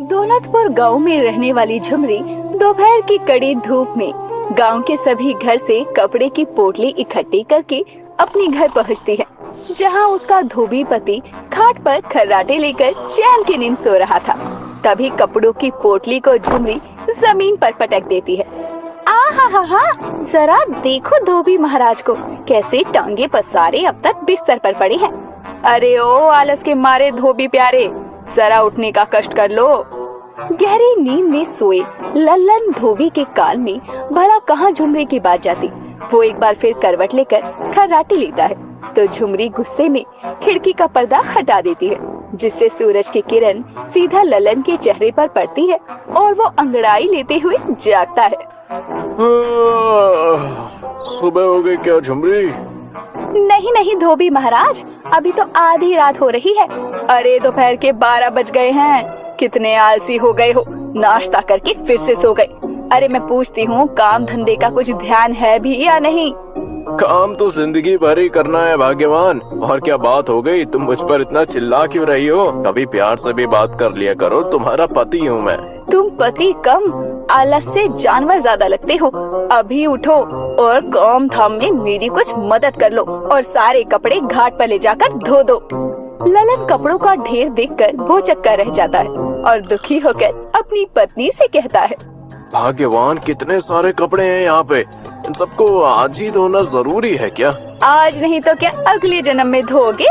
दौलतपुर गांव में रहने वाली झुमरी दोपहर की कड़ी धूप में गांव के सभी घर से कपड़े की पोटली इकट्ठी करके अपने घर पहुंचती है, जहां उसका धोबी पति खाट पर खर्राटे लेकर चैन की नींद सो रहा था। तभी कपड़ों की पोटली को झुमरी जमीन पर पटक देती है। हा, जरा देखो धोबी महाराज को, कैसे टांगे पसारे अब तक बिस्तर पर पड़े हैं। अरे ओ आलस के मारे धोबी प्यारे, जरा उठने का कष्ट कर लो। गहरी नींद में सोए लल्लन धोबी के कान में भला कहाँ झुमरी की बात जाती। वो एक बार फिर करवट लेकर खर्राटे लेता है तो झुमरी गुस्से में खिड़की का पर्दा हटा देती है, जिससे सूरज की किरण सीधा लल्लन के चेहरे पर पड़ती है और वो अंगड़ाई लेते हुए जागता है। सुबह हो गई क्या झुमरी? नहीं धोबी महाराज, अभी तो आधी रात हो रही है। अरे दोपहर के 12 बज गए हैं, कितने आलसी हो गए हो, नाश्ता करके फिर से सो गए। अरे मैं पूछती हूँ, काम धंधे का कुछ ध्यान है भी या नहीं? काम तो जिंदगी भर ही करना है भाग्यवान। और क्या बात हो गई, तुम मुझ पर इतना चिल्ला क्यों रही हो? कभी प्यार से भी बात कर लिया करो, तुम्हारा पति हूँ मैं। तुम पति कम, आलस से जानवर ज्यादा लगते हो। अभी उठो और काम धाम में मेरी कुछ मदद कर लो और सारे कपड़े घाट पर ले जाकर धो दो। ललन कपड़ों का ढेर देखकर भौचक्का रह जाता है और दुखी होकर अपनी पत्नी से कहता है, भाग्यवान, कितने सारे कपड़े हैं यहाँ पे, इन सबको आज ही धोना जरूरी है क्या? आज नहीं तो क्या अगले जन्म में धोगे?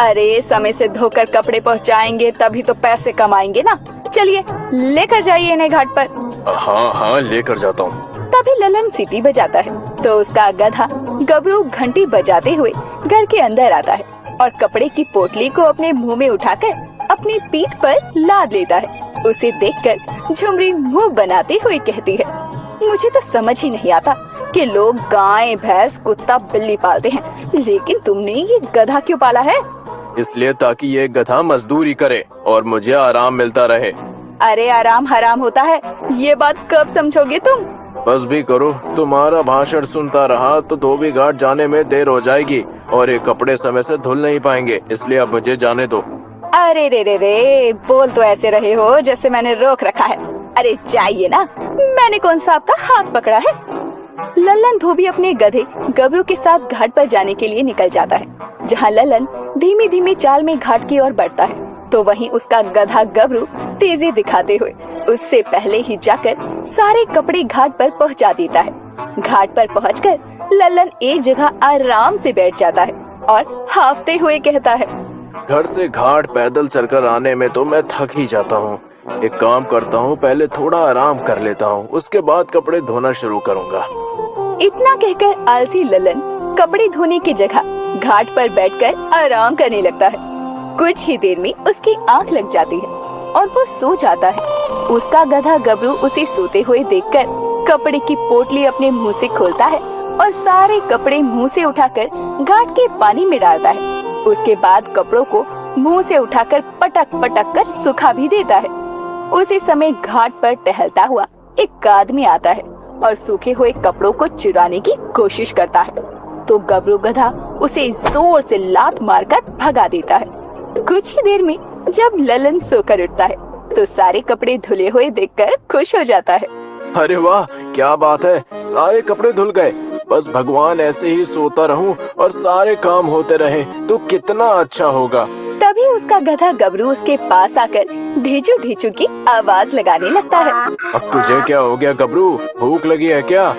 अरे समय से धोकर कपड़े पहुँचाएंगे तभी तो पैसे कमाएंगे ना। चलिए लेकर जाइए इन्हें घाट पर। हाँ लेकर जाता हूँ। तभी ललन सीटी बजाता है तो उसका गधा गबरू घंटी बजाते हुए घर के अंदर आता है और कपड़े की पोटली को अपने मुंह में उठाकर अपनी पीठ पर लाद लेता है। उसे देखकर झुमरी मुंह बनाते हुए कहती है, मुझे तो समझ ही नहीं आता कि लोग गाय, भैंस, कुत्ता, बिल्ली पालते हैं, लेकिन तुमने ये गधा क्यों पाला है? इसलिए ताकि ये गधा मजदूरी करे और मुझे आराम मिलता रहे। अरे आराम हराम होता है, ये बात कब समझोगे तुम? बस भी करो, तुम्हारा भाषण सुनता रहा तो धोबी घाट जाने में देर हो जाएगी और ये कपड़े समय से धुल नहीं पाएंगे, इसलिए अब मुझे जाने दो। अरे रे, बोल तो ऐसे रहे हो जैसे मैंने रोक रखा है। अरे चाहिए ना, मैंने कौन सा आपका हाथ पकड़ा है? लल्लन धोबी अपने गधे गबरू के साथ घाट पर जाने के लिए निकल जाता है। जहाँ लल्लन धीमी धीमी चाल में घाट की ओर बढ़ता है तो वहीं उसका गधा गबरू तेजी दिखाते हुए उससे पहले ही जाकर सारे कपड़े घाट पर पहुँचा देता है। घाट पर पहुँचकर लल्लन एक जगह आराम से बैठ जाता है और हांफते हुए कहता है, घर से घाट पैदल चलकर आने में तो मैं थक ही जाता हूँ। एक काम करता हूँ, पहले थोड़ा आराम कर लेता हूँ, उसके बाद कपड़े धोना शुरू करूँगा। इतना कहकर आलसी लल्लन कपड़े धोने की जगह घाट पर बैठकर आराम करने लगता है। कुछ ही देर में उसकी आंख लग जाती है और वो सो जाता है। उसका गधा गबरू उसे सोते हुए देखकर कपड़े की पोटली अपने मुंह से खोलता है और सारे कपड़े मुंह से उठाकर घाट के पानी में डालता है। उसके बाद कपड़ों को मुंह से उठाकर पटक कर सुखा भी देता है। उसी समय घाट पर टहलता हुआ एक आदमी आता है और सूखे हुए कपड़ों को चुराने की कोशिश करता है तो गबरू गधा उसे जोर से लात मारकर भगा देता है। कुछ ही देर में जब ललन सोकर उठता है तो सारे कपड़े धुले हुए देखकर खुश हो जाता है। अरे वाह, क्या बात है, सारे कपड़े धुल गए। बस भगवान ऐसे ही सोता रहूं और सारे काम होते रहे तो कितना अच्छा होगा। तभी उसका गधा गबरू उसके पास आकर ढीचू ढीचू की आवाज लगाने लगता है। अब तुझे क्या हो गया गबरू, भूख लगी है क्या?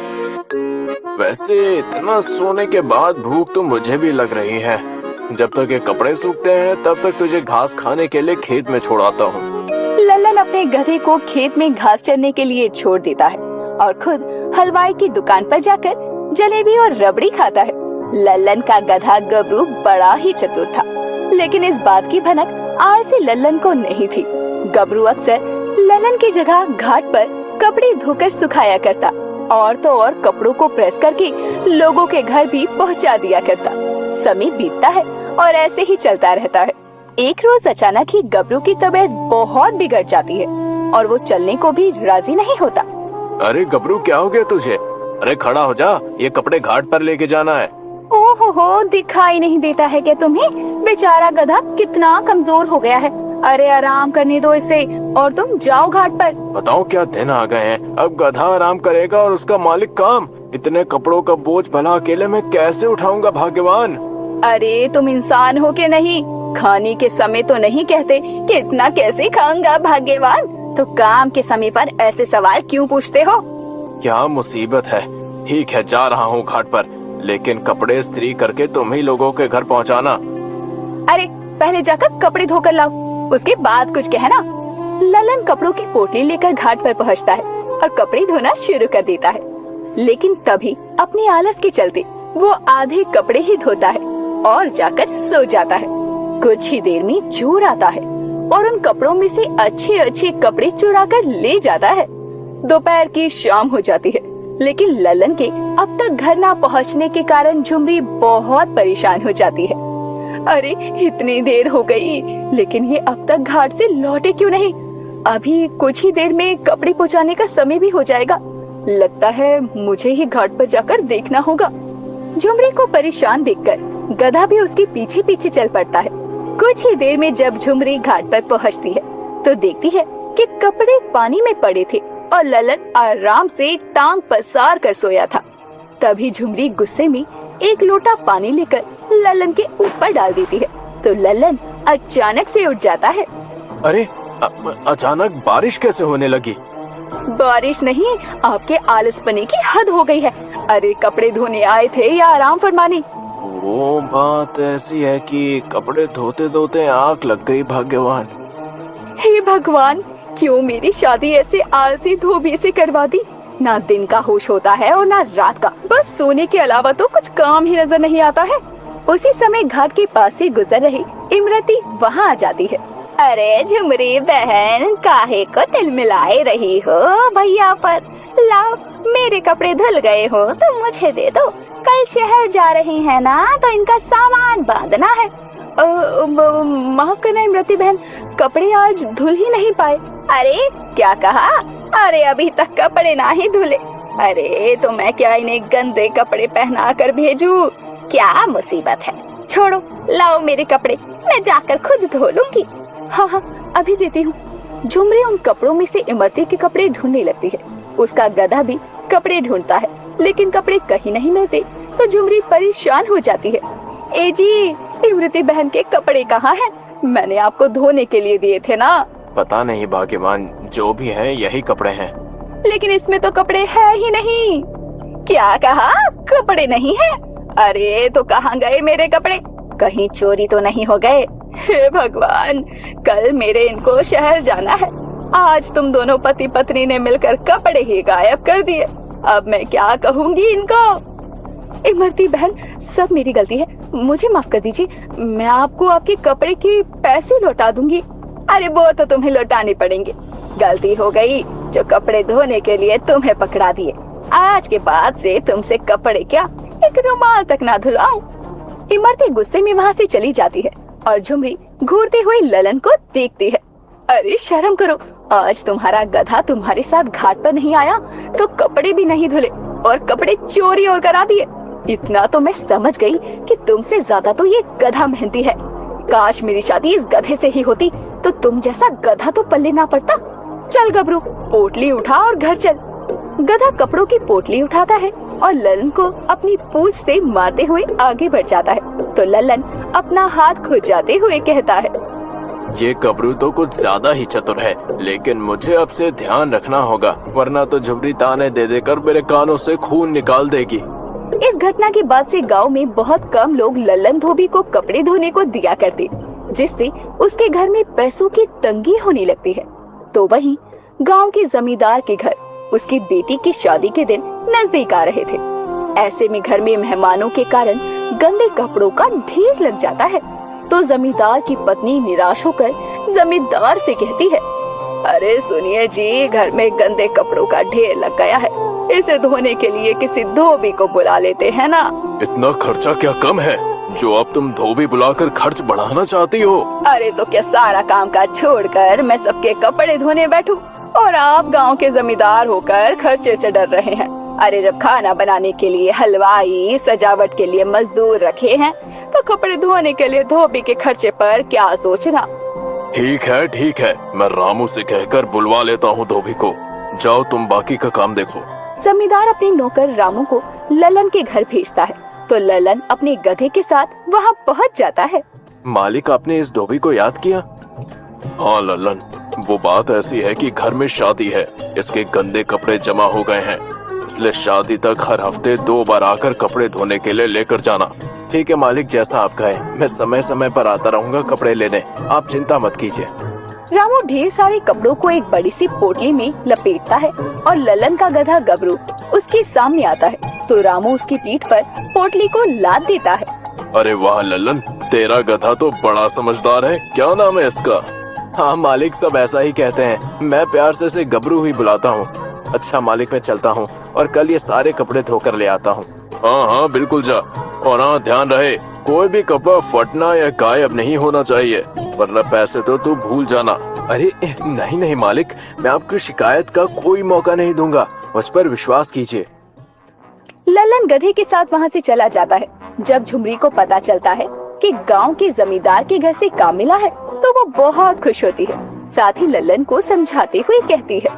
वैसे इतना सोने के बाद भूख तो मुझे भी लग रही है। जब तक ये कपड़े सूखते हैं तब तक तुझे घास खाने के लिए खेत में छोड़ाता हूँ। लल्लन अपने गधे को खेत में घास चरने के लिए छोड़ देता है और खुद हलवाई की दुकान पर जाकर जलेबी और रबड़ी खाता है। लल्लन का गधा गबरू बड़ा ही चतुर था, लेकिन इस बात की भनक आलसी लल्लन को नहीं थी। गबरू अक्सर लल्लन की जगह घाट पर कपड़े धोकर सुखाया करता और तो और कपड़ों को प्रेस करके लोगों के घर भी पहुंचा दिया करता। समय बीतता है और ऐसे ही चलता रहता है। एक रोज अचानक ही गबरू की तबीयत बहुत बिगड़ जाती है और वो चलने को भी राजी नहीं होता। अरे गबरू, क्या हो गया तुझे? अरे खड़ा हो जा, ये कपड़े घाट पर लेके जाना है। ओहो, दिखाई नहीं देता है क्या तुम्हें? बेचारा गधा कितना कमजोर हो गया है, अरे आराम करने दो इसे और तुम जाओ घाट पर। बताओ क्या दिन आ गए हैं, अब गधा आराम करेगा और उसका मालिक काम। इतने कपड़ों का बोझ भला अकेले मैं कैसे उठाऊंगा भाग्यवान। अरे तुम इंसान हो के नहीं, खाने के समय तो नहीं कहते कि इतना कैसे खाऊंगा भाग्यवान, तो काम के समय पर ऐसे सवाल क्यों पूछते हो? क्या मुसीबत है। ठीक है, जा रहा हूँ घाट पर, लेकिन कपड़े इस्त्री करके तुम ही लोगों के घर पहुँचाना। अरे पहले जाकर कपड़े धोकर लाओ, उसके बाद कुछ कहना। ललन कपड़ों की पोटली लेकर घाट पर पहुँचता है और कपड़े धोना शुरू कर देता है, लेकिन तभी अपने आलस के चलते वो आधे कपड़े ही धोता है और जाकर सो जाता है। कुछ ही देर में चोर आता है और उन कपड़ों में से अच्छे अच्छे कपड़े चुरा कर ले जाता है। दोपहर की शाम हो जाती है, लेकिन ललन के अब तक घर ना पहुंचने के कारण झुमरी बहुत परेशान हो जाती है। अरे इतनी देर हो गई, लेकिन ये अब तक घाट से लौटे क्यों नहीं? अभी कुछ ही देर में कपड़े पहुंचाने का समय भी हो जाएगा। लगता है मुझे ही घाट पर जाकर देखना होगा। झुमरी को परेशान देखकर गधा भी उसके पीछे पीछे चल पड़ता है। कुछ ही देर में जब झुमरी घाट पर पहुंचती है तो देखती है कि कपड़े पानी में पड़े थे और ललन आराम से टांग पसार कर सोया था। तभी झुमरी गुस्से में एक लोटा पानी लेकर ललन के ऊपर डाल देती है, तो ललन अचानक से उठ जाता है। अरे अचानक बारिश कैसे होने लगी? बारिश नहीं, आपके आलसपने की हद हो गई है। अरे कपड़े धोने आए थे या आराम फरमाने? वो बात ऐसी है कि कपड़े धोते धोते आंख लग गई भाग्यवान। हे भगवान, क्यों मेरी शादी ऐसे आलसी धोबी से करवा दी? ना दिन का होश होता है और ना रात का, बस सोने के अलावा तो कुछ काम ही नजर नहीं आता है। उसी समय घाट के पास से गुजर रही इमरती वहाँ आ जाती है। अरे झुमरी बहन, काहे को तिल मिलाए रही हो भैया पर? लाओ, मेरे कपड़े धुल गए हो तो मुझे दे दो। कल शहर जा रही है ना, तो इनका सामान बांधना है। माफ करना इमरती बहन, कपड़े आज धुल ही नहीं पाए। अरे क्या कहा? अरे अभी तक कपड़े ना ही धुले। अरे तो मैं क्या इन्हें गंदे कपड़े पहना कर भेजूं? क्या मुसीबत है? छोड़ो, लाओ मेरे कपड़े, मैं जाकर खुद धो लूंगी। हाँ हाँ, अभी देती हूँ। झुमरी उन कपड़ों में से इमरती के कपड़े ढूंढने लगती है। उसका गधा भी कपड़े ढूंढता है, लेकिन कपड़े कहीं नहीं मिलते, तो झुमरी परेशान हो जाती है। ए जी, इमरती बहन के कपड़े कहाँ हैं? मैंने आपको धोने के लिए दिए थे ना। पता नहीं भाग्यवान, जो भी है यही कपड़े हैं। लेकिन इसमें तो कपड़े है ही नहीं। क्या कहा? कपड़े नहीं है? अरे तो कहाँ गए मेरे कपड़े? कहीं चोरी तो नहीं हो गए? हे भगवान, कल मेरे इनको शहर जाना है, आज तुम दोनों पति पत्नी ने मिलकर कपड़े ही गायब कर दिए। अब मैं क्या कहूँगी इनको? इमरती बहन, सब मेरी गलती है, मुझे माफ कर दीजिए। मैं आपको आपके कपड़े के पैसे लौटा दूंगी। अरे वो तो तुम्हें लौटाने पड़ेंगे। गलती हो गई जो कपड़े धोने के लिए तुम्हें पकड़ा दिए। आज के बाद से तुमसे कपड़े क्या, एक रुमाल तक ना धुलाऊं। इमरती गुस्से में वहाँ से चली जाती है और झुमरी घूरते हुए ललन को देखती है। अरे शर्म करो, आज तुम्हारा गधा तुम्हारे साथ घाट पर नहीं आया तो कपड़े भी नहीं धुले और कपड़े चोरी और करा दिए। इतना तो मैं समझ गई कि तुमसे ज्यादा तो ये गधा मेहनती है। काश मेरी शादी इस गधे से ही होती, तो तुम जैसा गधा तो पल्ले ना पड़ता। चल गबरू, पोटली उठा और घर चल। गधा कपड़ों की पोटली उठाता है और ललन को अपनी पूंछ से मारते हुए आगे बढ़ जाता है, तो ललन अपना हाथ खुजाते हुए कहता है, ये गबरू तो कुछ ज्यादा ही चतुर है, लेकिन मुझे अब से ध्यान रखना होगा, वरना तो झुमरी ताने दे देकर मेरे कानों से खून निकाल देगी। इस घटना के बाद से गांव में बहुत कम लोग ललन धोबी को कपड़े धोने को दिया करते, जिससे उसके घर में पैसों की तंगी होने लगती है। तो वहीं गांव के जमींदार के घर उसकी बेटी की शादी के दिन नजदीक आ रहे थे। ऐसे में घर में मेहमानों के कारण गंदे कपड़ों का ढेर लग जाता है, तो जमींदार की पत्नी निराश होकर जमींदार से कहती है, अरे सुनिए जी, घर में गंदे कपड़ों का ढेर लग गया है, इसे धोने के लिए किसी धोबी को बुला लेते हैं ना। इतना खर्चा क्या कम है जो अब तुम धोबी बुलाकर खर्च बढ़ाना चाहती हो? अरे तो क्या सारा काम काज छोड़कर मैं सबके कपड़े धोने बैठूं और आप गांव के जमींदार होकर खर्चे से डर रहे हैं? अरे जब खाना बनाने के लिए हलवाई, सजावट के लिए मजदूर रखे हैं, तो कपड़े धोने के लिए धोबी के खर्चे पर क्या सोचना। ठीक है, मैं रामू से कहकर बुलवा लेता हूँ धोबी को। जाओ तुम बाकी का काम देखो। जमींदार अपने नौकर रामू को ललन के घर भेजता है तो ललन अपने गधे के साथ वहाँ पहुँच जाता है। मालिक, आपने इस धोबी को याद किया? हाँ ललन, वो बात ऐसी है कि घर में शादी है, इसके गंदे कपड़े जमा हो गए हैं, इसलिए शादी तक हर हफ्ते 2 बार आकर कपड़े धोने के लिए लेकर जाना। ठीक है मालिक, जैसा आप कहें, मैं समय समय पर आता रहूंगा कपड़े लेने, आप चिंता मत कीजिए। रामू ढेर सारे कपड़ों को एक बड़ी सी पोटली में लपेटता है और ललन का गधा गबरू उसके सामने आता है तो रामू उसकी पीठ पर पोटली को लाद देता है। अरे वाह ललन, तेरा गधा तो बड़ा समझदार है, क्या नाम है इसका? हाँ मालिक, सब ऐसा ही कहते हैं, मैं प्यार से इसे गबरू ही बुलाता हूँ। अच्छा मालिक, मैं चलता हूँ और कल ये सारे कपड़े धोकर ले आता हूँ। हाँ बिल्कुल जा, और हाँ ध्यान रहे, कोई भी कपड़ा फटना या गायब नहीं होना चाहिए, वरना पैसे तो तू भूल जाना। अरे नहीं मालिक, मैं आपकी शिकायत का कोई मौका नहीं दूंगा, मुझ पर विश्वास कीजिए। ललन गधे के साथ वहाँ से चला जाता है। जब झुमरी को पता चलता है कि गांव के जमींदार के घर से काम मिला है तो वो बहुत खुश होती है। साथ ही ललन को समझाते हुए कहती है,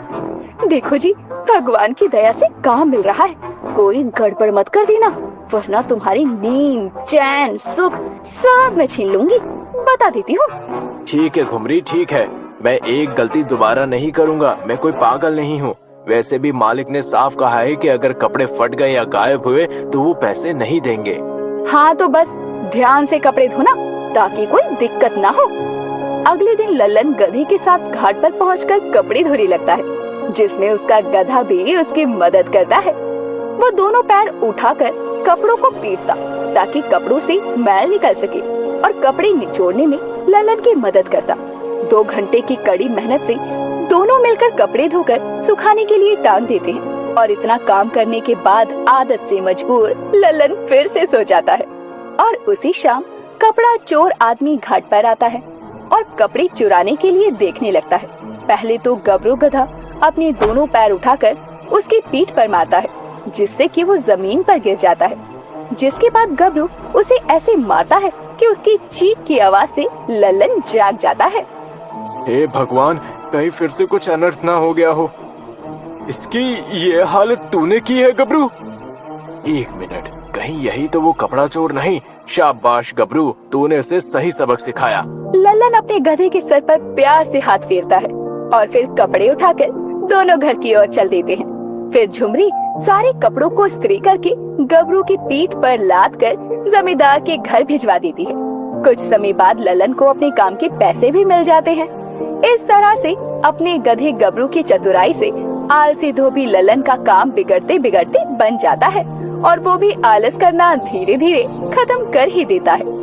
देखो जी, भगवान की दया से काम मिल रहा है, कोई गड़बड़ मत कर देना, वरना तुम्हारी नींद, चैन, सुख सब मैं छीन लूंगी, बता देती हूँ। ठीक है घुमरी, ठीक है, मैं एक गलती दोबारा नहीं करूँगा, मैं कोई पागल नहीं हूँ। वैसे भी मालिक ने साफ कहा है कि अगर कपड़े फट गए या गायब हुए तो वो पैसे नहीं देंगे। हाँ तो बस ध्यान से कपड़े धोना ताकि कोई दिक्कत ना हो। अगले दिन ललन गधे के साथ घाट पर पहुंचकर कपड़े धोने लगता है, जिसमें उसका गधा भी उसकी मदद करता है। वो दोनों पैर उठाकर कपड़ों को पीटता ताकि कपड़ों से मैल निकल सके और कपड़े निचोड़ने में ललन की मदद करता। 2 घंटे की कड़ी मेहनत से दोनों मिलकर कपड़े धोकर सुखाने के लिए टांग देते हैं और इतना काम करने के बाद आदत से मजबूर ललन फिर से सो जाता है। और उसी शाम कपड़ा चोर आदमी घाट पर आता है और कपड़े चुराने के लिए देखने लगता है। पहले तो गबरू गधा अपने दोनों पैर उठाकर उसकी पीठ पर मारता है, जिससे कि वो जमीन पर गिर जाता है। जिसके बाद गबरू उसे ऐसे मारता है कि उसकी चीख की आवाज से ललन जाग जाता है। हे भगवान, कहीं फिर से कुछ अनर्थ ना हो गया हो। इसकी ये हालत तूने की है गबरू? 1 मिनट, कहीं यही तो वो कपड़ा चोर नहीं? शाबाश गबरू, तूने उसे सही सबक सिखाया। ललन अपने गधे के सर पर प्यार से हाथ फेरता है और फिर कपड़े उठाकर दोनों घर की ओर चल देते हैं। फिर झुमरी सारे कपड़ों को इस्त्री करके गबरू की पीठ पर लाद कर जमींदार के घर भिजवा देती है। कुछ समय बाद ललन को अपने काम के पैसे भी मिल जाते हैं। इस तरह से अपने गधे गबरू की चतुराई से आलसी धोबी ललन का काम बिगड़ते बिगड़ते बन जाता है और वो भी आलस करना धीरे धीरे खत्म कर ही देता है।